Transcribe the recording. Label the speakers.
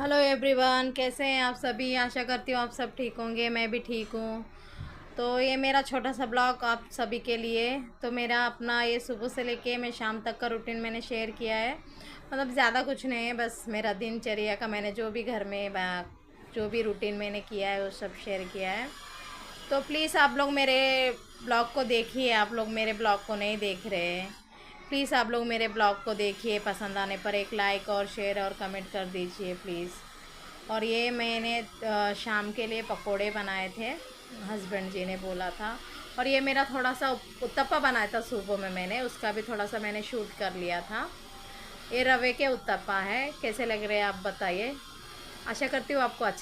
Speaker 1: Hello everyone, कैसे हैं आप सभी। आशा करती हूँ आप सब ठीक होंगे, मैं भी ठीक हूँ। तो ये मेरा छोटा सा ब्लॉग आप सभी के लिए। तो मेरा अपना ये सुबह से लेके मैं शाम तक का रूटीन मैंने शेयर किया है। मतलब ज़्यादा कुछ नहीं है, बस मेरा दिनचर्या का मैंने जो भी घर में जो भी रूटीन मैंने किया है वो सब शेयर किया है। तो प्लीज़ आप लोग मेरे ब्लॉग को देखिए। आप लोग मेरे ब्लॉग को नहीं देख रहे हैं, प्लीज़ आप लोग मेरे ब्लॉग को देखिए। पसंद आने पर एक लाइक और शेयर और कमेंट कर दीजिए प्लीज़। और ये मैंने शाम के लिए पकोड़े बनाए थे, हस्बैंड जी ने बोला था। और ये मेरा थोड़ा सा उत्तपा बनाया था सुबह में, मैंने उसका भी थोड़ा सा मैंने शूट कर लिया था। ये रवे के उत्तपा है, कैसे लग रहे हैं आप बताइए। आशा करती हूँ आपको अच्छा